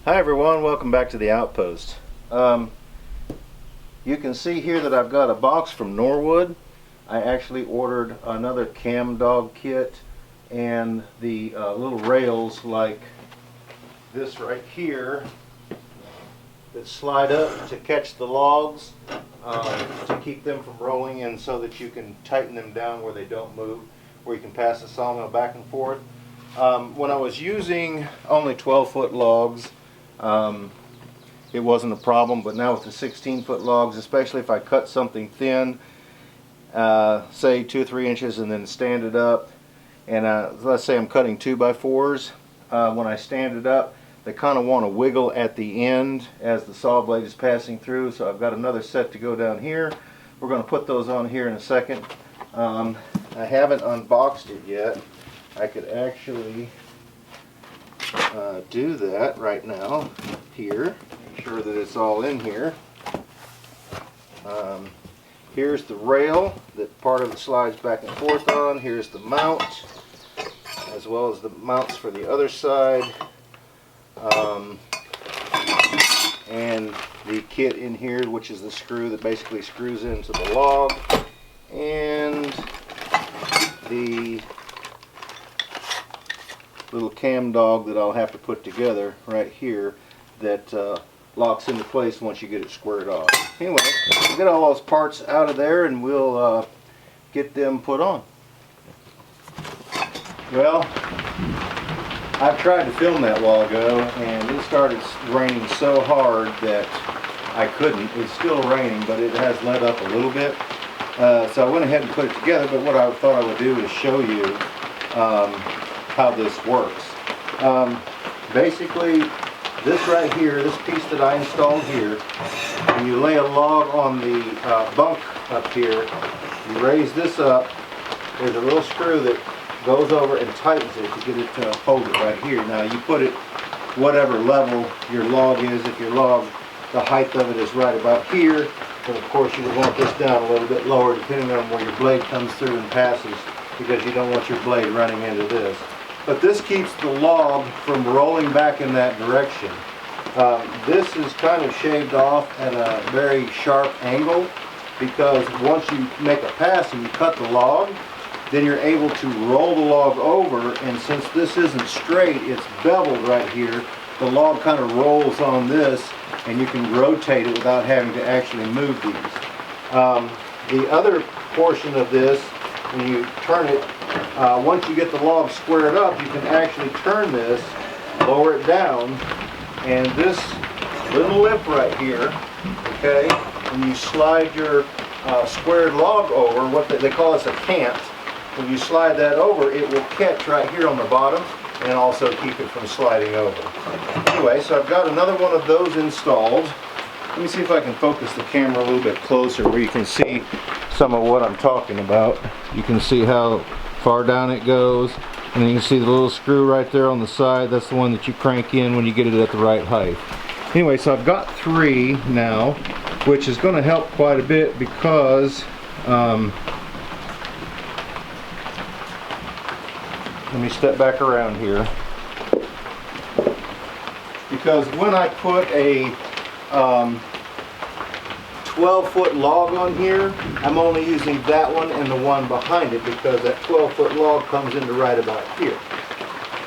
Hi everyone, welcome back to the Outpost. You can see here that I've got a box from Norwood. I actually ordered another cam dog kit and the little rails like this right here that slide up to catch the logs to keep them from rolling, and so that you can tighten them down where they don't move, where you can pass the sawmill back and forth. When I was using only 12-foot logs, it wasn't a problem, but now with the 16-foot logs, especially if I cut something thin, say 2 or 3 inches, and then stand it up, and let's say I'm cutting 2x4s, when I stand it up, they kind of want to wiggle at the end as the saw blade is passing through. So I've got another set to go down here. We're going to put those on here in a second. I haven't unboxed it yet. I could actually do that right now here. Make sure that it's all in here. Here's the rail that part of it slides back and forth on. Here's the mount, as well as the mounts for the other side. And the kit in here, which is the screw that basically screws into the log, and the little cam dog that I'll have to put together right here that locks into place once you get it squared off. Anyway, we'll get all those parts out of there and we'll get them put on. Well, I've tried to film that a while ago, and it started raining so hard that I couldn't. It's still raining, but it has let up a little bit. So I went ahead and put it together, but what I thought I would do is show you how this works. Basically, this right here, this piece that I installed here, when you lay a log on the bunk up here, you raise this up, there's a little screw that goes over and tightens it to get it to hold it right here. Now you put it whatever level your log is. If your log, the height of it is right about here, then of course you would want this down a little bit lower depending on where your blade comes through and passes, because you don't want your blade running into this. But this keeps the log from rolling back in that direction. This is kind of shaved off at a very sharp angle, because once you make a pass and you cut the log, then you're able to roll the log over, and since this isn't straight, it's beveled right here, the log kind of rolls on this, and you can rotate it without having to actually move these. The other portion of this, when you turn it, once you get the log squared up, you can actually turn this, lower it down, and this little lip right here, okay, when you slide your squared log over, what they call this a cant, when you slide that over, it will catch right here on the bottom and also keep it from sliding over. Anyway, so I've got another one of those installed. Let me see if I can focus the camera a little bit closer where you can see some of what I'm talking about. You can see how far down it goes, and then you can see the little screw right there on the side. That's the one that you crank in when you get it at the right height. Anyway, so I've got 3 now, which is going to help quite a bit because let me step back around here, because when I put a 12-foot log on here, I'm only using that one and the one behind it, because that 12-foot log comes into right about here.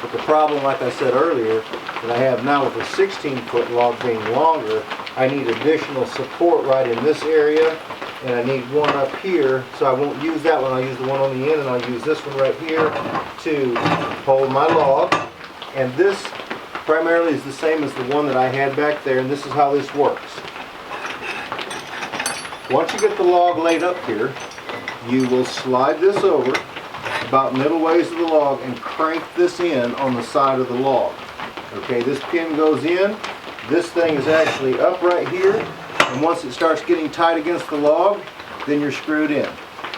But the problem, like I said earlier, that I have now with the 16-foot log being longer, I need additional support right in this area, and I need one up here, so I won't use that one. I'll use the one on the end, and I'll use this one right here to hold my log. And this primarily is the same as the one that I had back there, and this is how this works. Once you get the log laid up here, you will slide this over about middle ways of the log and crank this in on the side of the log. Okay, this pin goes in. This thing is actually up right here, and once it starts getting tight against the log, then you're screwed in.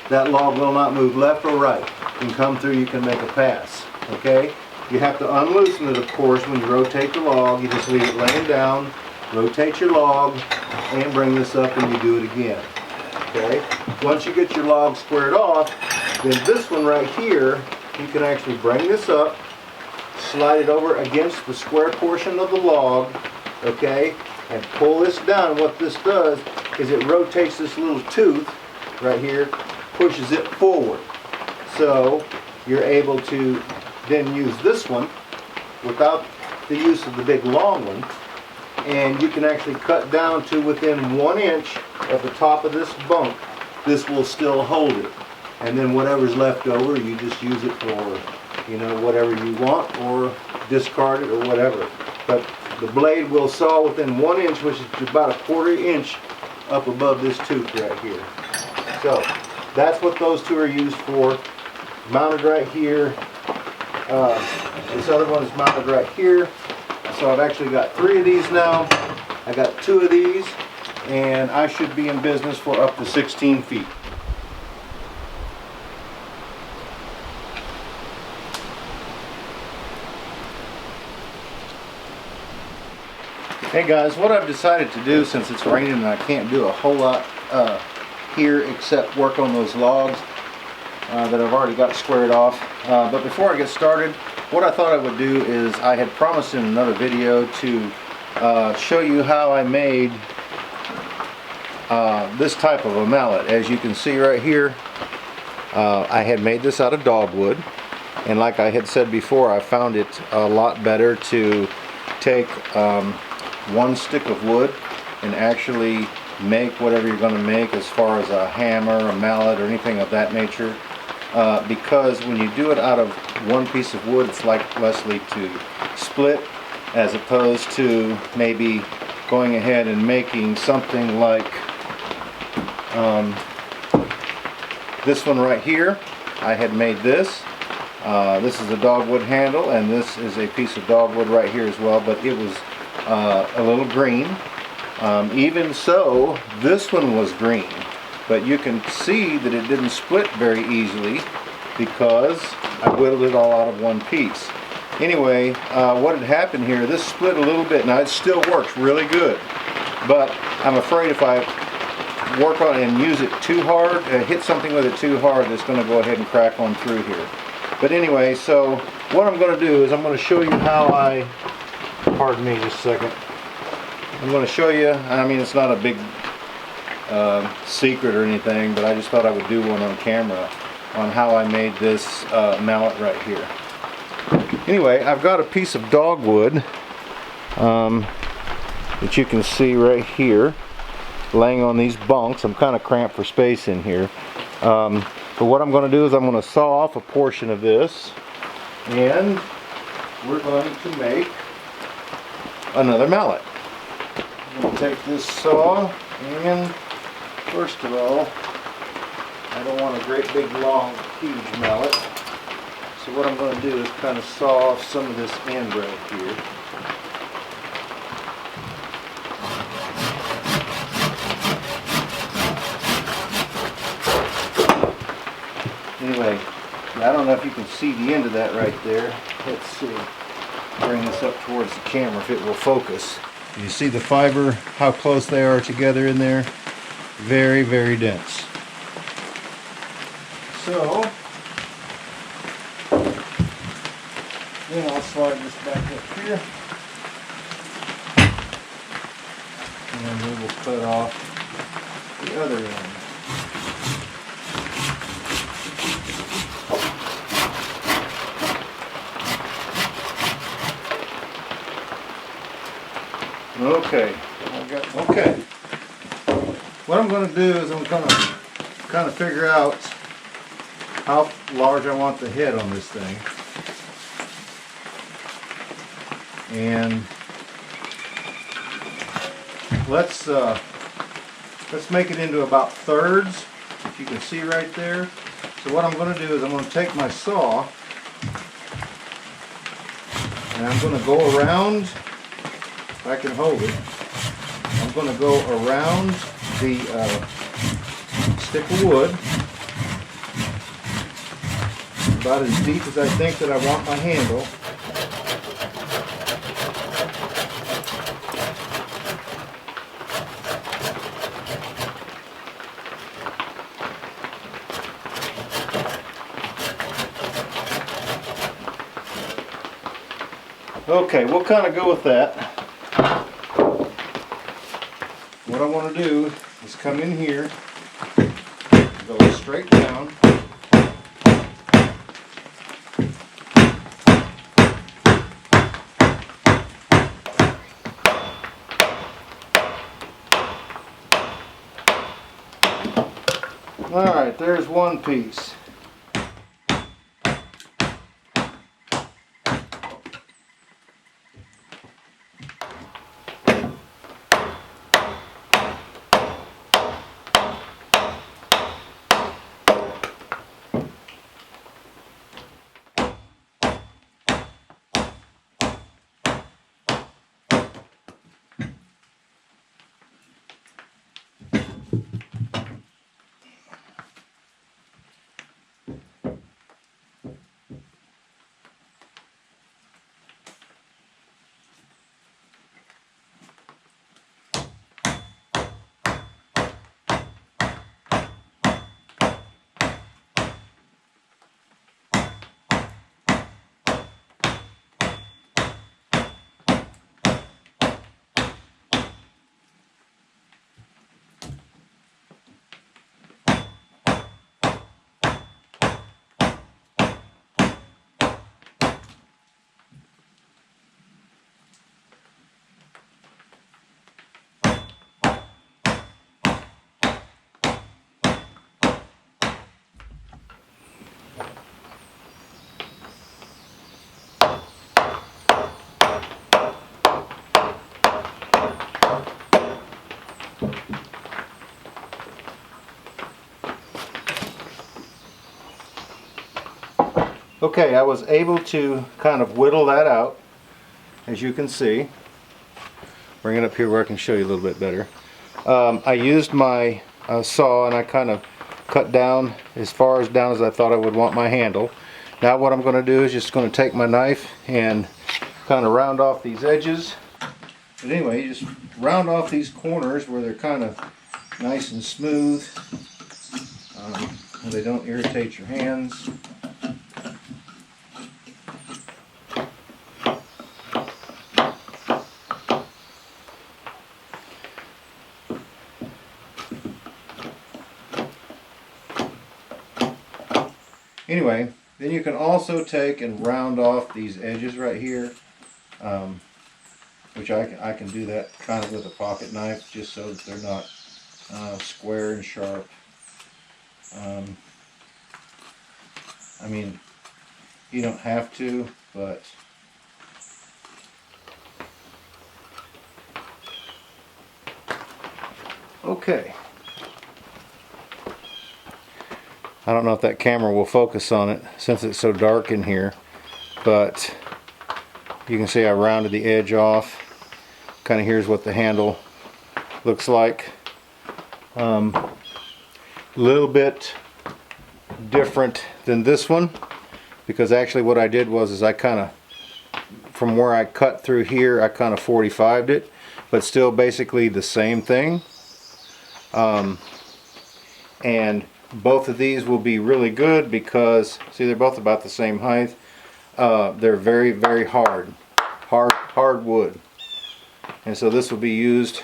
That log will not move left or right. You can come through, you can make a pass. Okay? You have to unloosen it, of course, when you rotate the log. You just leave it laying down, rotate your log, and bring this up, and you do it again. Okay? Once you get your log squared off, then this one right here, you can actually bring this up, slide it over against the square portion of the log, okay, and pull this down. What this does is it rotates this little tooth right here, pushes it forward. So you're able to then use this one without the use of the big long one, and you can actually cut down to within 1 inch of the top of this bunk. This will still hold it, and then whatever's left over, you just use it for, you know, whatever you want, or discard it or whatever. But the blade will saw within 1 inch, which is about a 1/4 inch up above this tooth right here. So that's what those two are used for. Mounted right here. This other one is mounted right here. So I've actually got 3 of these now. I got 2 of these, and I should be in business for up to 16 feet. Hey guys, what I've decided to do, since it's raining and I can't do a whole lot here except work on those logs that I've already got squared off. But before I get started, what I thought I would do is, I had promised in another video to show you how I made this type of a mallet. As you can see right here, I had made this out of dogwood, and like I had said before, I found it a lot better to take 1 stick of wood and actually make whatever you're going to make as far as a hammer, a mallet, or anything of that nature, because when you do it out of 1 piece of wood, it's likely to split, as opposed to maybe going ahead and making something like this one right here. I had made this. This is a dogwood handle, and this is a piece of dogwood right here as well, but it was a little green. Even so, this one was green, but you can see that it didn't split very easily because I whittled it all out of 1 piece. Anyway, what had happened here, this split a little bit. Now it still works really good, but I'm afraid if I work on it and use it too hard, hit something with it too hard, it's going to go ahead and crack on through here. But anyway, so what I'm going to do is I'm going to show you how I, pardon me just a second, I'm going to show you, I mean, it's not a big secret or anything, but I just thought I would do one on camera on how I made this mallet right here. Anyway, I've got a piece of dogwood that you can see right here laying on these bunks. I'm kind of cramped for space in here. But what I'm going to do is I'm going to saw off a portion of this, and we're going to make another mallet. I'm going to take this saw, and first of all, I don't want a great big long huge mallet, so what I'm going to do is kind of saw off some of this end right here. Anyway, I don't know if you can see the end of that right there. Let's see. Bring this up towards the camera if it will focus. You see the fiber, how close they are together in there? Very, very dense. So, then I'll slide this back up here. And then we will cut off the other end. Okay, what I'm going to do is I'm going to kind of figure out how large I want the head on this thing, and let's make it into about thirds, if you can see right there. So what I'm going to do is I'm going to take my saw and I'm going to go around, if I can hold it, I'm going to go around the stick of wood about as deep as I think that I want my handle. Okay, we'll kind of go with that. I want to do is come in here, go straight down. Alright, there's one piece. Okay, I was able to kind of whittle that out, as you can see. Bring it up here where I can show you a little bit better. I used my saw and I kind of cut down as far as down as I thought I would want my handle. Now what I'm going to do is just going to take my knife and kind of round off these edges. But anyway, you just round off these corners where they're kind of nice and smooth, and they don't irritate your hands. Anyway, then you can also take and round off these edges right here, which I can do that kind of with a pocket knife just so that they're not square and sharp. I mean, you don't have to, but okay. I don't know if that camera will focus on it since it's so dark in here, but you can see I rounded the edge off. Kind of here's what the handle looks like. A little bit different than this one, because actually what I did was I kind of, from where I cut through here, I kind of 45'd it, but still basically the same thing. And both of these will be really good because, see, they're both about the same height. They're very, very hard wood. And so this will be used,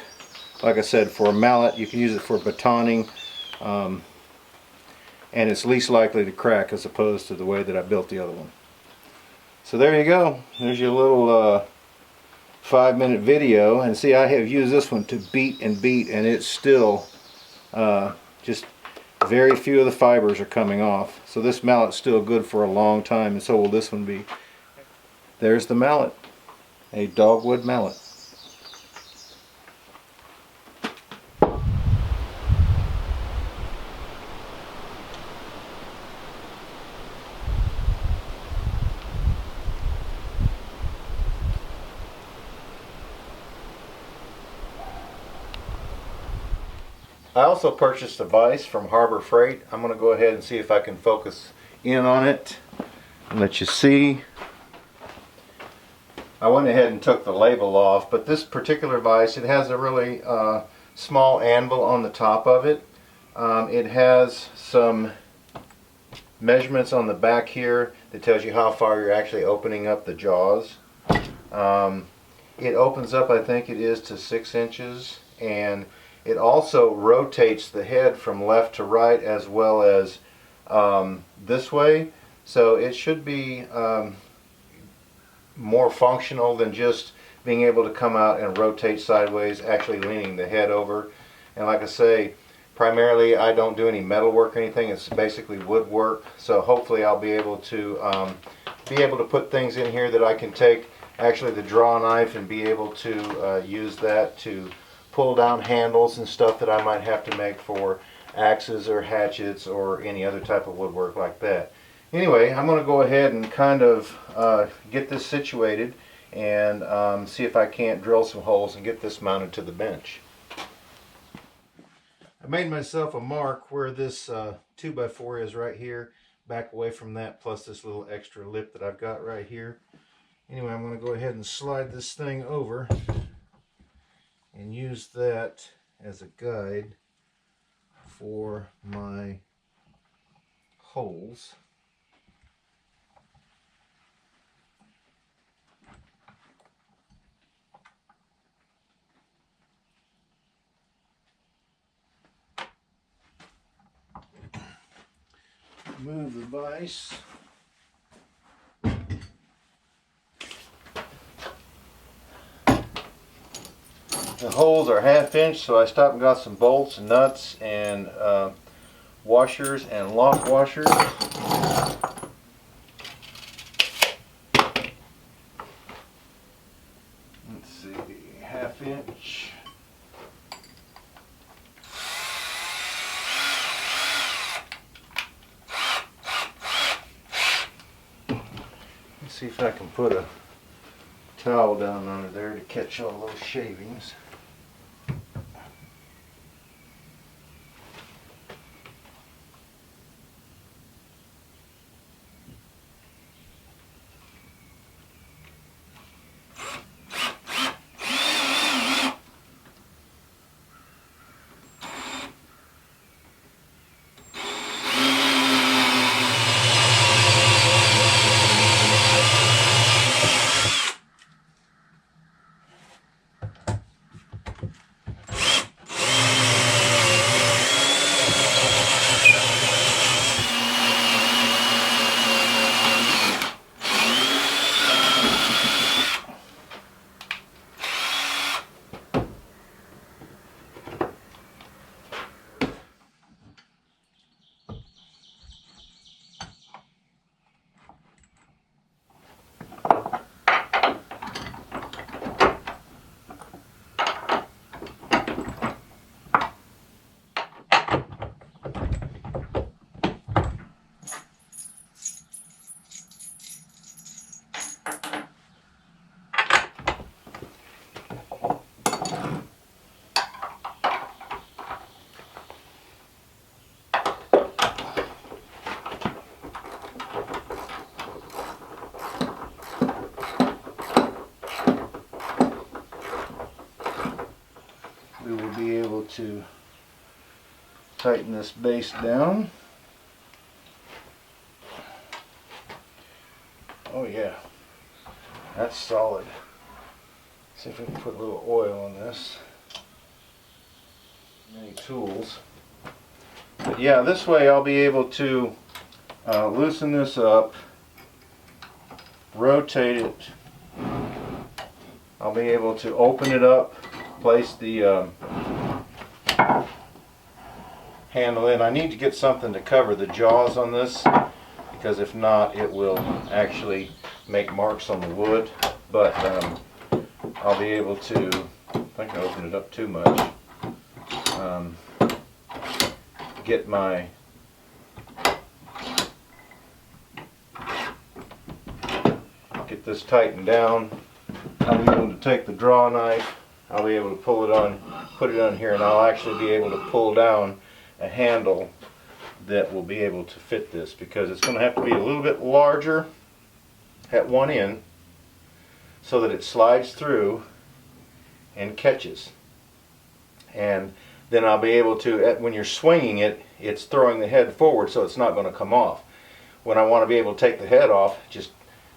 like I said, for a mallet. You can use it for batoning, and it's least likely to crack as opposed to the way that I built the other one. So there you go. There's your little 5-minute video. And see, I have used this one to beat and beat, and it's still just very few of the fibers are coming off. So this mallet's still good for a long time, and so will this one be. There's the mallet, a dogwood mallet. I also purchased a vise from Harbor Freight. I'm going to go ahead and see if I can focus in on it and let you see. I went ahead and took the label off, but this particular vise, it has a really small anvil on the top of it. It has some measurements on the back here that tells you how far you're actually opening up the jaws. It opens up, I think it is, to 6 inches, and It also rotates the head from left to right as well as this way, so it should be more functional than just being able to come out and rotate sideways, actually leaning the head over. And like I say, primarily I don't do any metal work or anything, it's basically woodwork, so hopefully I'll be able to put things in here that I can take actually the draw knife and be able to use that to pull down handles and stuff that I might have to make for axes or hatchets or any other type of woodwork like that. Anyway, I'm going to go ahead and kind of get this situated and see if I can't drill some holes and get this mounted to the bench. I made myself a mark where this 2x4 is right here, back away from that, plus this little extra lip that I've got right here. Anyway, I'm going to go ahead and slide this thing over and use that as a guide for my holes. Move the vise. The holes are 1/2 inch, so I stopped and got some bolts and nuts and washers and lock washers. Let's see, 1/2 inch. Let's see if I can put a towel down under there to catch all those shavings. We will be able to tighten this base down. Oh yeah, that's solid. See if we can put a little oil on this. Many tools. But yeah, this way I'll be able to loosen this up, rotate it. I'll be able to open it up, place the handle in. I need to get something to cover the jaws on this, because if not it will actually make marks on the wood. But I'll be able to, I think I opened it up too much, get this tightened down. I'll be able to take the draw knife, I'll be able to pull it on, put it on here, and I'll actually be able to pull down a handle that will be able to fit this, because it's going to have to be a little bit larger at one end so that it slides through and catches. And then I'll be able to, when you're swinging it, it's throwing the head forward, so it's not going to come off. When I want to be able to take the head off, just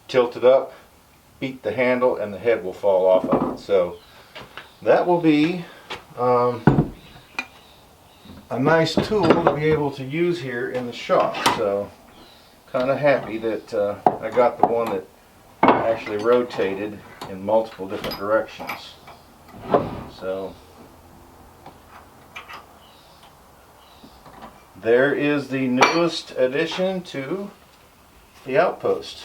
tilt it up, beat the handle, and the head will fall off of it. So that will be a nice tool to be able to use here in the shop. So kind of happy that I got the one that actually rotated in multiple different directions. So there is the newest addition to the outpost.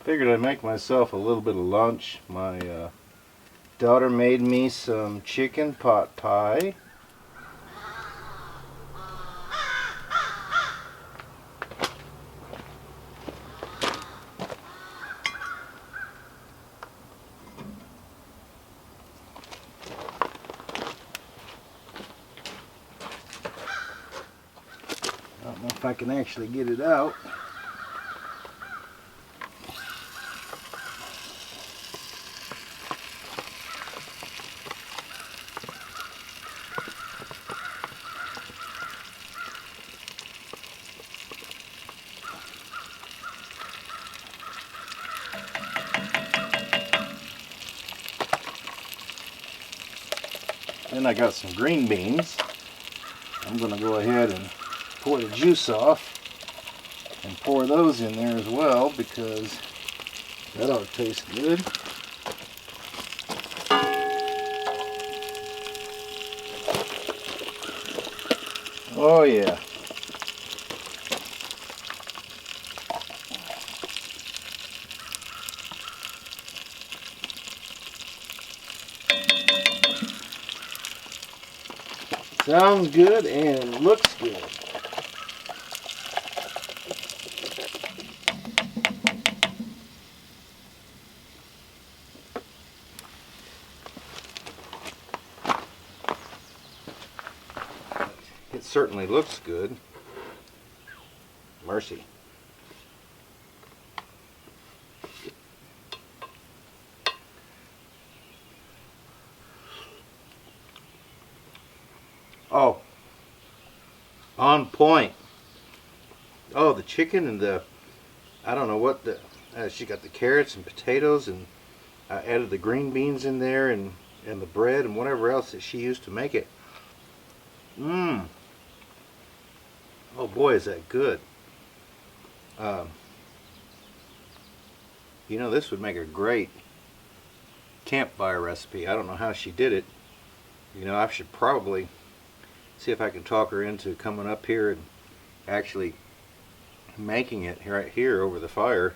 Figured I'd make myself a little bit of lunch. My daughter made me some chicken pot pie. I don't know if I can actually get it out. Then I got some green beans. I'm going to go ahead and pour the juice off and pour those in there as well, because that ought to taste good. Oh yeah. Sounds good and looks good. It certainly looks good. Mercy. Oh, on point. Oh, the chicken and the, I don't know what the, she got the carrots and potatoes, and added the green beans in there, and the bread and whatever else that she used to make it. Mmm. Oh boy, is that good. You know, this would make a great campfire recipe. I don't know how she did it. You know, I should probably see if I can talk her into coming up here and actually making it right here over the fire.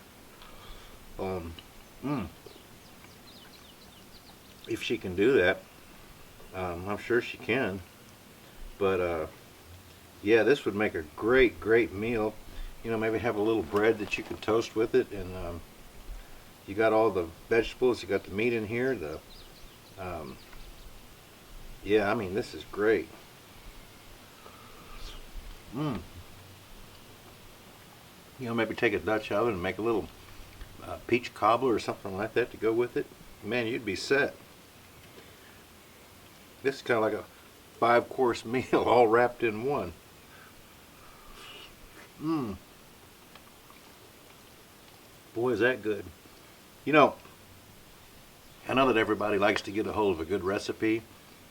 If she can do that, I'm sure she can. But yeah, this would make a great meal. You know, maybe have a little bread that you can toast with it, and you got all the vegetables, you got the meat in here. Yeah, I mean, this is great. You know, maybe take a Dutch oven and make a little peach cobbler or something like that to go with it. Man, you'd be set. This is kind of like a 5-course meal all wrapped in one. Boy, is that good. You know, I know that everybody likes to get a hold of a good recipe,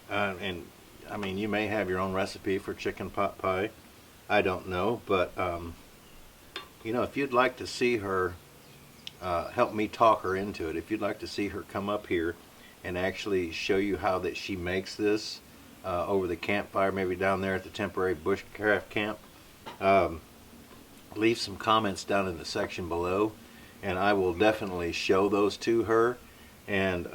and I mean, you may have your own recipe for chicken pot pie. I don't know, but you know, if you'd like to see her help me talk her into it, if you'd like to see her come up here and actually show you how that she makes this over the campfire, maybe down there at the temporary bushcraft camp, leave some comments down in the section below, and I will definitely show those to her, and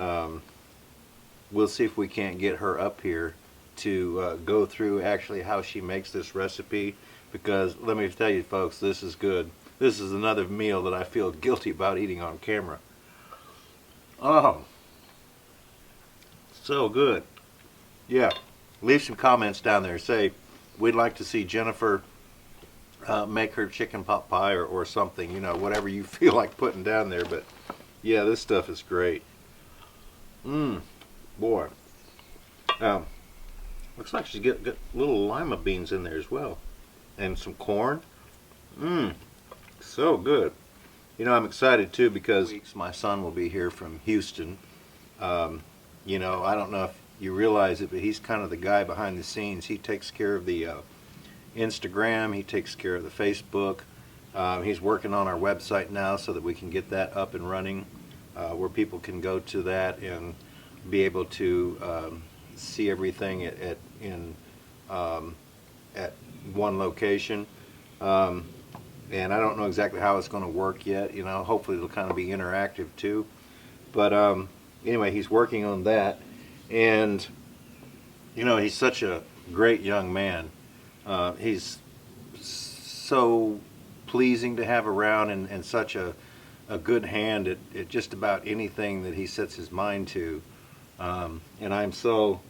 we'll see if we can't get her up here to go through actually how she makes this recipe, because let me tell you folks, this is good. This is another meal that I feel guilty about eating on camera. Oh, so good. Yeah, leave some comments down there. Say, we'd like to see Jennifer make her chicken pot pie or something, you know, whatever you feel like putting down there. But yeah, this stuff is great. Boy. Looks like she's got little lima beans in there as well. And some corn. So good. You know, I'm excited too because my son will be here from Houston. You know, I don't know if you realize it, but he's kind of the guy behind the scenes. He takes care of the Instagram, he takes care of the Facebook. He's working on our website now so that we can get that up and running, where people can go to that and be able to see everything at one location. And I don't know exactly how it's going to work yet. You know, hopefully it'll kind of be interactive too. But anyway, he's working on that, and you know, he's such a great young man. He's so pleasing to have around, and such a good hand at just about anything that he sets his mind to. And I'm so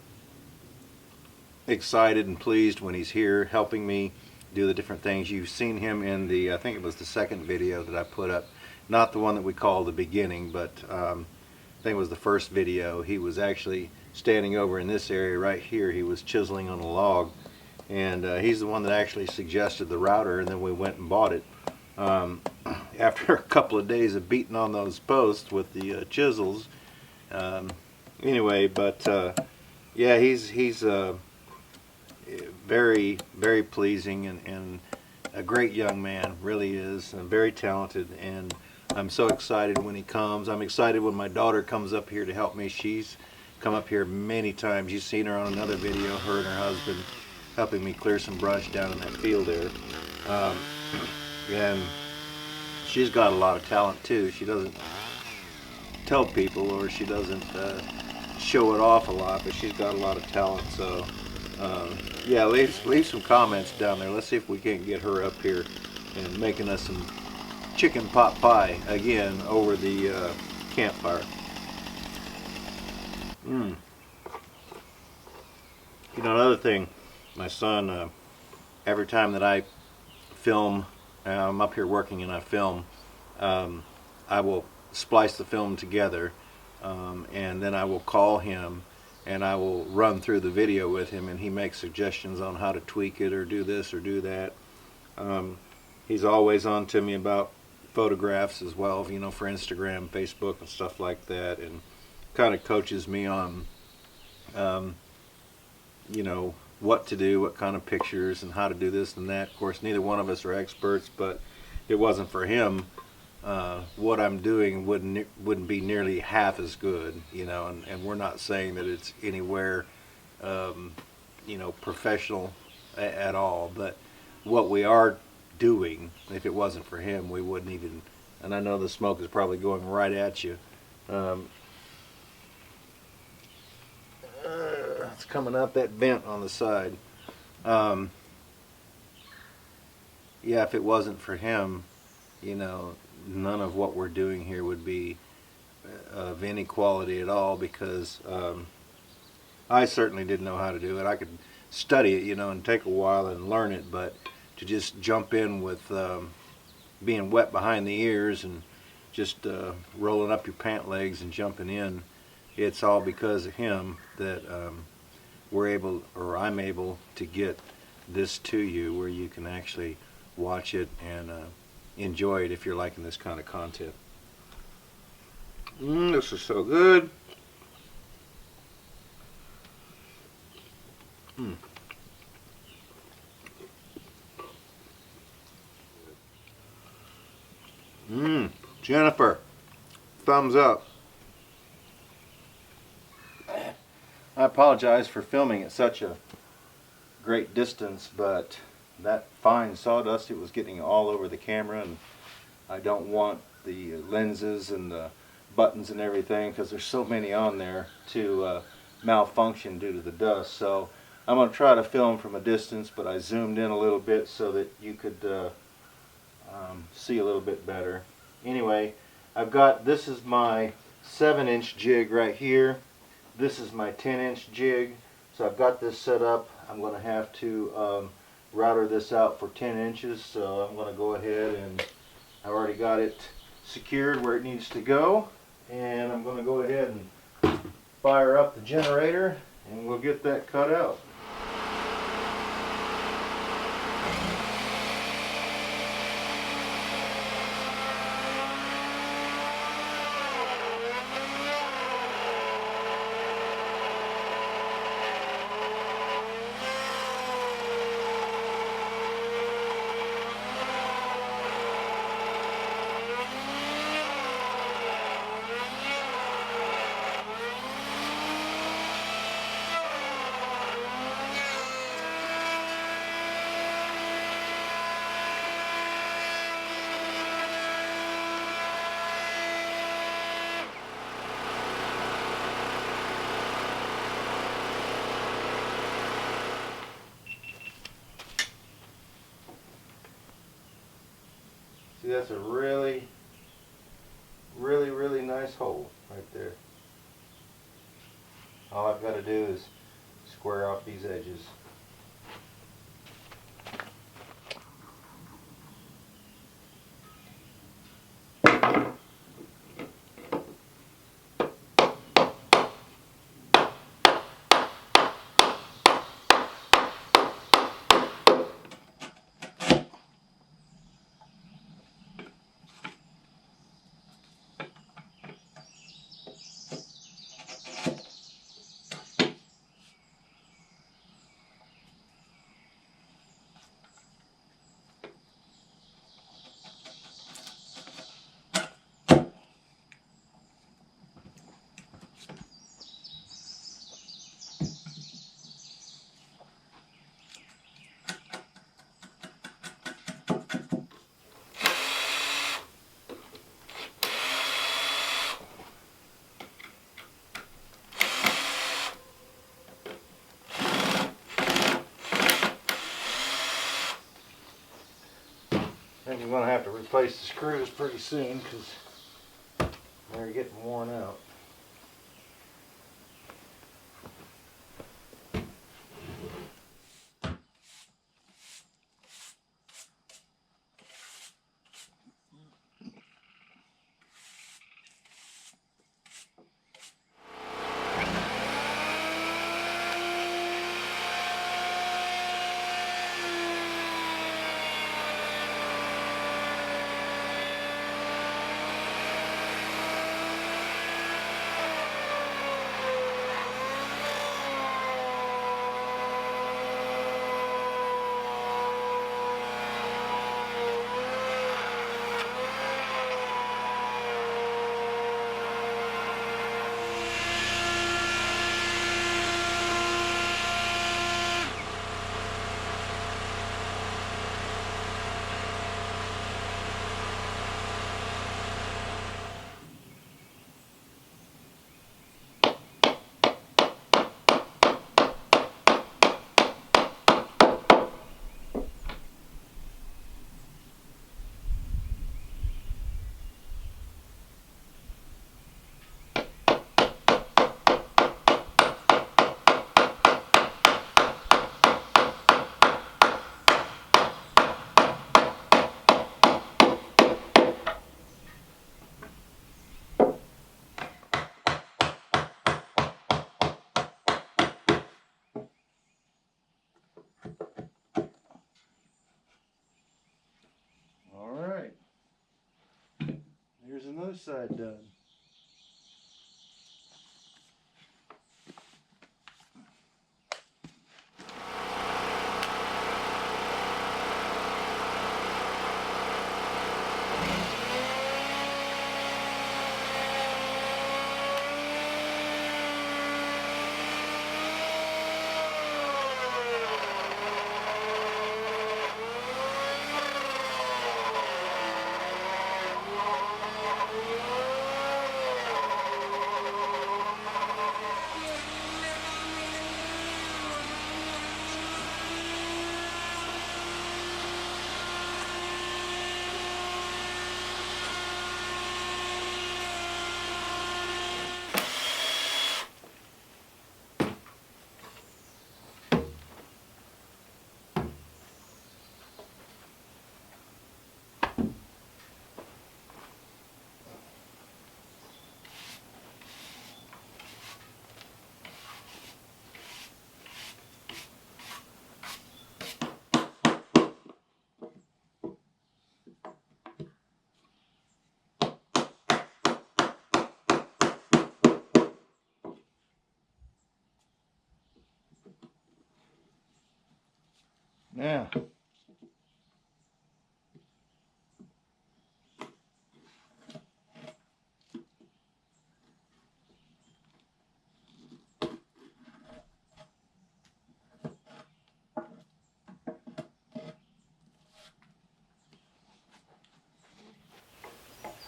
excited and pleased when he's here helping me do the different things. You've seen him in the, I think it was the second video that I put up, not the one that we call the beginning, but I think it was the first video. He was actually standing over in this area right here. He was chiseling on a log, and he's the one that actually suggested the router, and then we went and bought it after a couple of days of beating on those posts with the chisels. Anyway, but yeah, he's very, very pleasing, and a great young man, really is, and very talented. And I'm so excited when he comes. I'm excited when my daughter comes up here to help me. She's come up here many times. You've seen her on another video, her and her husband helping me clear some brush down in that field there. And she's got a lot of talent too. She doesn't tell people, or she doesn't show it off a lot, but she's got a lot of talent. So yeah, leave some comments down there. Let's see if we can't get her up here and making us some chicken pot pie again over the campfire. You know, another thing, my son, every time that I film, I'm up here working and I film, I will splice the film together, and then I will call him and I will run through the video with him, and he makes suggestions on how to tweak it or do this or do that. He's always on to me about photographs as well, you know, for Instagram, Facebook, and stuff like that, and kind of coaches me on, you know, what to do, what kind of pictures, and how to do this and that. Of course, neither one of us are experts, but if it wasn't for him, what I'm doing wouldn't be nearly half as good, you know, and we're not saying that it's anywhere, you know, professional at all, but what we are doing, if it wasn't for him, we wouldn't even, and I know the smoke is probably going right at you. It's coming out that vent on the side. Yeah, if it wasn't for him, you know, none of what we're doing here would be of any quality at all, because I certainly didn't know how to do it. I could study it, you know, and take a while and learn it, but to just jump in with being wet behind the ears and just rolling up your pant legs and jumping in, it's all because of him that we're able, or I'm able, to get this to you where you can actually watch it and enjoy it if you're liking this kind of content. This is so good. Jennifer, thumbs up. I apologize for filming at such a great distance, but that fine sawdust, it was getting all over the camera, and I don't want the lenses and the buttons and everything, because there's so many on there, to malfunction due to the dust. So I'm going to try to film from a distance, but I zoomed in a little bit so that you could see a little bit better. Anyway, I've got, this is my 7-inch jig right here. This is my 10-inch jig. So I've got this set up. I'm going to have to router this out for 10 inches, so I'm going to go ahead and I already got it secured where it needs to go, and I'm going to go ahead and fire up the generator and we'll get that cut out. See, that's a really nice hole right there. All I've got to do is square off these edges. I think I'm going to have to replace the screws pretty soon because they're getting worn out. Alright, here's another side done.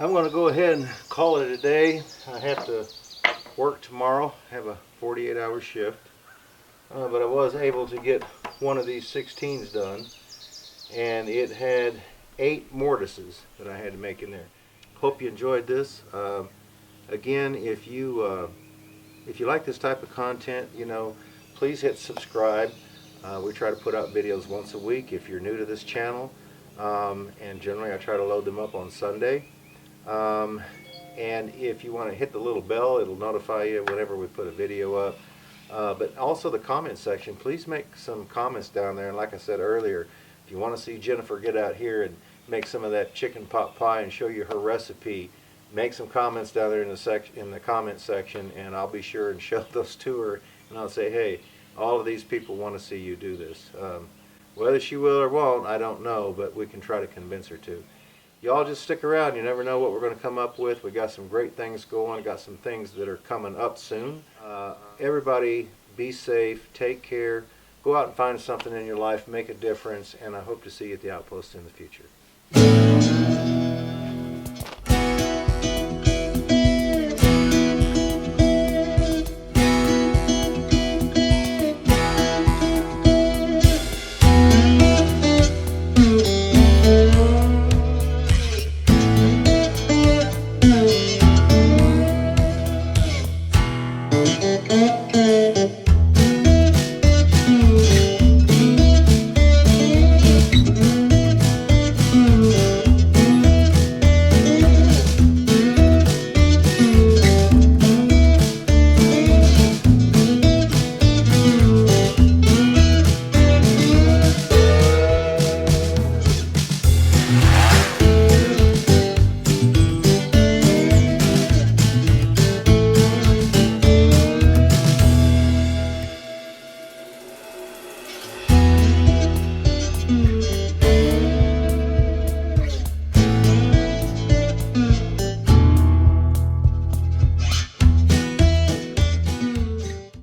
I'm going to go ahead and call it a day. I have to work tomorrow, have a 48-hour shift, but I was able to get one of these 16s done, and it had 8 mortises that I had to make in there. Hope you enjoyed this. Again, if you like this type of content, please hit subscribe. We try to put out videos once a week if you're new to this channel, and generally I try to load them up on Sunday. And if you want to hit the little bell, it'll notify you whenever we put a video up. But also the comment section, please make some comments down there. And like I said earlier, if you want to see Jennifer get out here and make some of that chicken pot pie and show you her recipe, make some comments down there in the comment section, and I'll be sure and show those to her, and I'll say, hey, all of these people want to see you do this. Whether she will or won't, I don't know, but we can try to convince her to. Y'all just stick around. You never know what we're going to come up with. We got some great things going. Got some things that are coming up soon. Everybody be safe. Take care. Go out and find something in your life. Make a difference. And I hope to see you at the Outpost in the future.